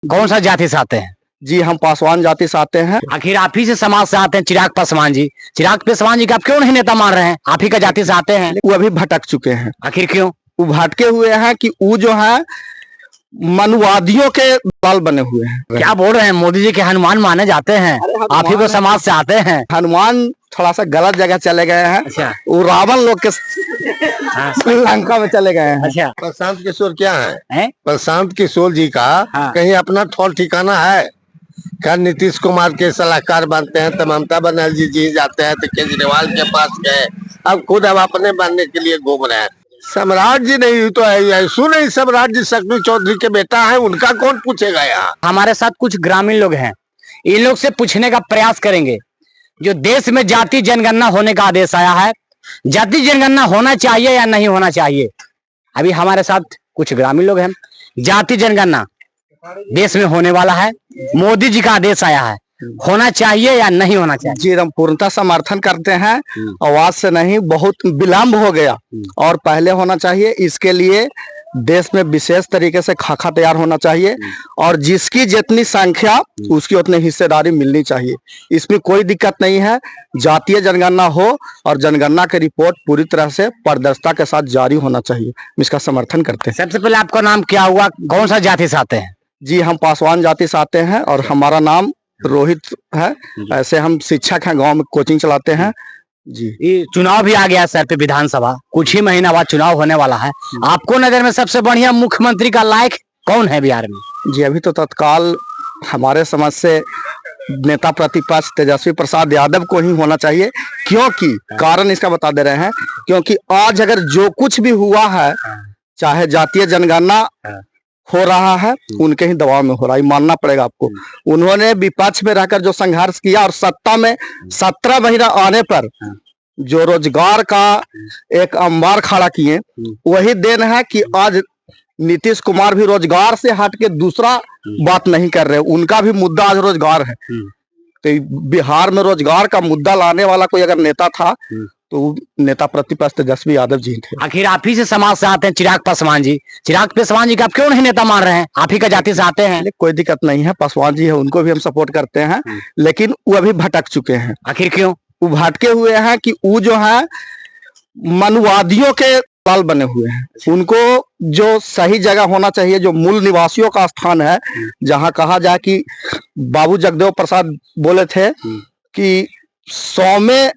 कौन सा जाति से आते हैं? जी हम पासवान जाति से आते हैं। आखिर आप ही से समाज से आते हैं चिराग पासवान जी। चिराग पासवान जी का आप क्यों नहीं नेता मान रहे हैं? आप ही का जाति से आते हैं। वो अभी भटक चुके हैं। आखिर क्यों? वो भटके हुए हैं कि वो जो है मनुवादियों के दल बने हुए हैं। क्या बोल रहे हैं? मोदी जी के हनुमान माने जाते हैं, आप ही को समाज से आते हैं। हनुमान थोड़ा सा गलत जगह चले गए हैं। अच्छा। वो रावण लोग के हाँ। श्रीलंका में चले गए हैं। अच्छा। प्रशांत किशोर क्या है? हैं? प्रशांत किशोर जी का हाँ। कहीं अपना ठौर ठिकाना है क्या? नीतीश कुमार के सलाहकार बनते हैं तो ममता बनर्जी जी जाते हैं तो केजरीवाल के पास गए, अब खुद अब अपने बनने के लिए घूम रहे हैं। सम्राट जी नहीं तो ऐसू नहीं, सम्राट जी शक्ति चौधरी के बेटा है, उनका कौन पूछेगा यहाँ? हमारे साथ कुछ ग्रामीण लोग हैं, इन लोग से पूछने का प्रयास करेंगे। जो देश में जाति जनगणना होने का आदेश आया है, जाति जनगणना होना चाहिए या नहीं होना चाहिए? अभी हमारे साथ कुछ ग्रामीण लोग हैं। जाति जनगणना देश में होने वाला है, मोदी जी का आदेश आया है, होना चाहिए या नहीं होना चाहिए? जी हम पूर्णतः समर्थन करते हैं। आवाज से नहीं, बहुत विलंब हो गया और पहले होना चाहिए। इसके लिए देश में विशेष तरीके से खाका तैयार होना चाहिए और जिसकी जितनी संख्या उसकी उतनी हिस्सेदारी मिलनी चाहिए। इसमें कोई दिक्कत नहीं है। जातीय जनगणना हो और जनगणना की रिपोर्ट पूरी तरह से पारदर्शिता के साथ जारी होना चाहिए। हम इसका समर्थन करते हैं। सबसे पहले आपका नाम क्या हुआ? कौन सा जाति से आते हैं? जी हम पासवान जाति से आते हैं और हमारा नाम रोहित है। ऐसे हम शिक्षक हैं, गांव में कोचिंग चलाते हैं। जी ये चुनाव भी आ गया सर पे, विधानसभा कुछ ही महीना बाद चुनाव होने वाला है। आपको नजर में सबसे बढ़िया मुख्यमंत्री का लायक कौन है बिहार में? जी अभी तो तत्काल हमारे समझ से नेता प्रतिपक्ष तेजस्वी प्रसाद यादव को ही होना चाहिए। क्योंकि कारण इसका बता दे रहे हैं, क्योंकि आज अगर जो कुछ भी हुआ है, चाहे जातीय जनगणना हो रहा है, उनके ही दबाव में हो रहा है, मानना पड़ेगा आपको। उन्होंने विपक्ष में रहकर जो संघर्ष किया और सत्ता में 17 महीना आने पर जो रोजगार का एक अंबार खड़ा किए, वही देन है कि आज नीतीश कुमार भी रोजगार से हट के दूसरा बात नहीं कर रहे। उनका भी मुद्दा आज रोजगार है। तो बिहार में रोजगार का मुद्दा लाने वाला कोई अगर नेता था तो नेता प्रतिपक्ष तेजस्वी यादव जी थे। आखिर आप ही से समाज से आते हैं चिराग पासवान जी। चिराग पासवान जी का आप क्यों नहीं नेता मान रहे हैं? आप ही का जाति से आते हैं। कोई दिक्कत नहीं है, पासवान जी है, उनको भी हम सपोर्ट करते हैं, लेकिन वो अभी भटक चुके हैं। आखिर क्यों? वो भटके हुए हैं कि वो जो है मनुवादियों के दल बने हुए हैं। उनको जो सही जगह होना चाहिए, जो मूल निवासियों का स्थान है, जहां कहा जाए कि बाबू जगदेव प्रसाद बोले थे कि 100 में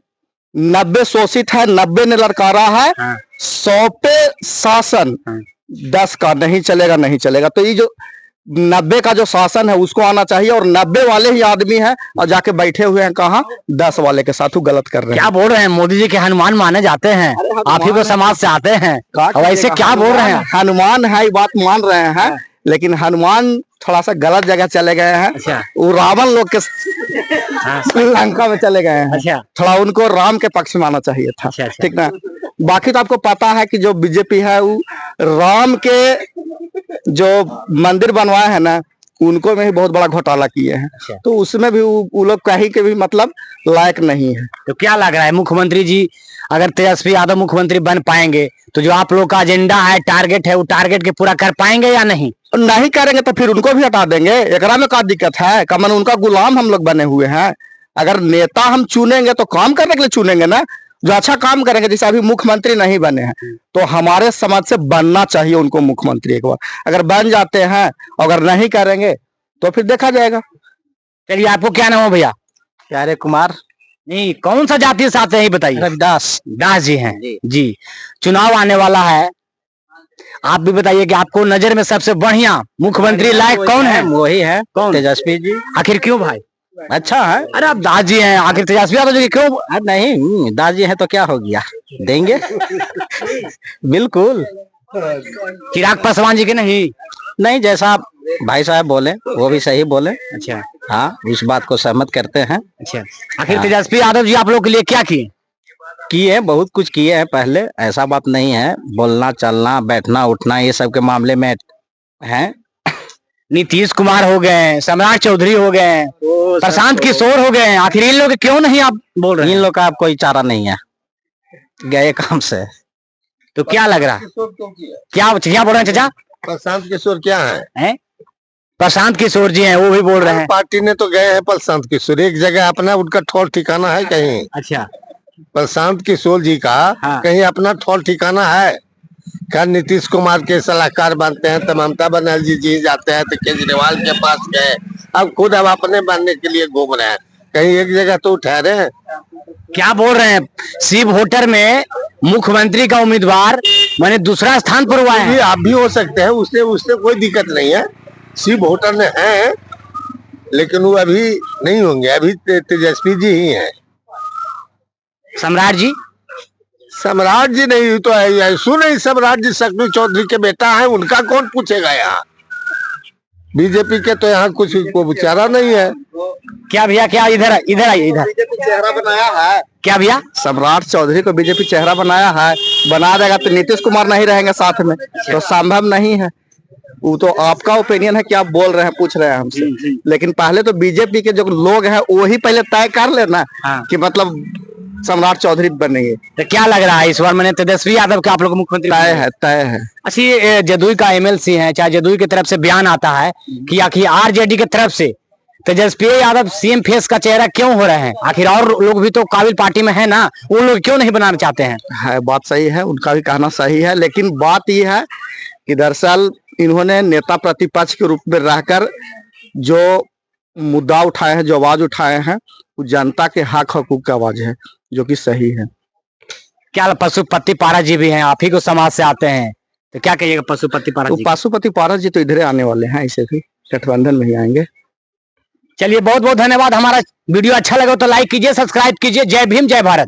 90 शोषित है, 90 ने ललकारा है, 100 पे शासन, 10 का नहीं चलेगा, नहीं चलेगा। तो ये जो 90 का जो शासन है उसको आना चाहिए और 90 वाले ही आदमी हैं और जाके बैठे हुए हैं कहाँ 10 वाले के साथ, वो गलत कर रहे हैं। क्या बोल रहे हैं? मोदी जी के हनुमान माने जाते हैं, आप ही को समाज से आते हैं, वैसे क्या बोल रहे हैं? हनुमान है, ये बात मान रहे हैं, लेकिन हनुमान थोड़ा सा गलत जगह चले गए हैं। अच्छा। वो रावण लोग के श्रीलंका में चले गए हैं। अच्छा। थोड़ा उनको राम के पक्ष में आना चाहिए था। अच्छा, अच्छा। ठीक ना। बाकी तो आपको पता है कि जो बीजेपी है वो राम के जो मंदिर बनवाए हैं ना, उनको में ही बहुत बड़ा घोटाला किए हैं। अच्छा। तो उसमें भी वो लोग कहीं के भी मतलब लायक नहीं है। तो क्या लग रहा है मुख्यमंत्री जी अगर तेजस्वी यादव मुख्यमंत्री बन पाएंगे तो जो आप लोग का एजेंडा है, टारगेट है, वो टारगेट के पूरा कर पाएंगे या नहीं? नहीं करेंगे तो फिर उनको भी हटा देंगे। एकरा में क्या दिक्कत है? कमन उनका गुलाम हम लोग बने हुए हैं। अगर नेता हम चुनेंगे तो काम करने के लिए चुनेंगे ना, जो अच्छा काम करेंगे। जैसे अभी मुख्यमंत्री नहीं बने हैं तो हमारे समाज से बनना चाहिए उनको मुख्यमंत्री एक बार। अगर बन जाते हैं, अगर नहीं करेंगे तो फिर देखा जाएगा। चलिए, आपको क्या नाम है भैया? प्यारे कुमार। नहीं, कौन सा जाति से आते हैं ये बताइए। रविदास। दास जी हैं जी। चुनाव आने वाला है, आप भी बताइए कि आपको नजर में सबसे बढ़िया मुख्यमंत्री लायक कौन है? वही है, कौन? तेजस्वी जी। आखिर क्यों भाई? अच्छा है। अरे आप दास जी हैं, आखिर तेजस्वी यादव जी क्यों? नहीं, दास जी है तो क्या हो गया, देंगे। बिल्कुल। चिराग पासवान जी के नहीं? जैसा भाई साहब बोले वो भी सही बोले। अच्छा। हाँ, इस बात को सहमत करते हैं। अच्छा। आखिर तेजस्वी यादव जी आप लोग के लिए क्या किए? बहुत कुछ किए हैं पहले, ऐसा बात नहीं है। बोलना, चलना, बैठना, उठना, ये सब के मामले में हैं। नीतीश कुमार हो गए, सम्राट चौधरी हो गए, प्रशांत किशोर हो गए, आखिर इन लोग क्यों नहीं आप बोल रहे हैं? इन लोग का अब कोई चारा नहीं है, गए काम से। तो क्या लग रहा है? क्या बोल रहे हैं चाचा? प्रशांत किशोर क्या है? प्रशांत किशोर जी हैं, वो भी बोल रहे हैं। पार्टी ने तो गए हैं प्रशांत किशोर, एक जगह अपना उनका ठौर ठिकाना है कहीं? अच्छा, प्रशांत किशोर जी का हाँ। कहीं अपना ठौर ठिकाना है क्या? नीतीश कुमार के सलाहकार बनते हैं तो ममता बनर्जी जी जाते हैं तो केजरीवाल के पास गए, अब खुद अब अपने बनने के लिए घूम रहे हैं, कहीं एक जगह तो ठहरे हैं? क्या बोल रहे हैं? शिव होटल में मुख्यमंत्री का उम्मीदवार मैंने दूसरा स्थान पर हुआ ये है। आप भी हो सकते हैं, उससे उससे कोई दिक्कत नहीं है। शिव होटल में है लेकिन वो अभी नहीं होंगे, अभी तेजस्वी जी ही हैं। सम्राट जी? सम्राट जी नहीं तो ऐसू नहीं, सम्राट जी शक्ति चौधरी के बेटा है, उनका कौन पूछेगा यहाँ? बीजेपी के तो यहाँ कुछ को बेचारा नहीं है। क्या भैया, क्या इधर इधर आइए, इधर। बीजेपी चेहरा बनाया है, क्या भैया? सम्राट चौधरी को बीजेपी चेहरा बनाया है, बना देगा तो नीतीश कुमार नहीं रहेंगे साथ में, तो संभव नहीं है। वो तो आपका ओपिनियन है कि आप बोल रहे हैं, पूछ रहे हैं हमसे, लेकिन पहले तो बीजेपी के जो लोग हैं वही पहले तय कर लेना हाँ। कि मतलब सम्राट चौधरी बनेंगे। तो क्या लग रहा है इस बार मैंने तेजस्वी यादव के आप लोग मुख्यमंत्री? तय है। अच्छा, ये जदयू का एमएलसी है, चाहे जदयू की तरफ से बयान आता है कि आखिर आरजेडी की तरफ से तेजस्वी यादव सीएम फेस का चेहरा क्यों हो रहे हैं? आखिर और लोग भी तो काबिल पार्टी में है ना, वो लोग क्यों नहीं बनाना चाहते हैं? बात सही है, उनका भी कहना सही है, लेकिन बात यह है कि दरअसल इन्होंने नेता प्रतिपक्ष के रूप में रहकर जो मुद्दा उठाए हैं, जो आवाज उठाए हैं, वो जनता के हक हकूक की आवाज है, जो कि सही है। क्या पशुपति पारा जी भी हैं, आप ही को समाज से आते हैं, तो क्या कहिएगा पशुपति पारा तो जी? पशुपति पारस जी तो इधर आने वाले हैं, इसे भी गठबंधन में ही आएंगे। चलिए, बहुत बहुत धन्यवाद। हमारा वीडियो अच्छा लगा तो लाइक कीजिए, सब्सक्राइब कीजिए। जय भीम, जय भारत।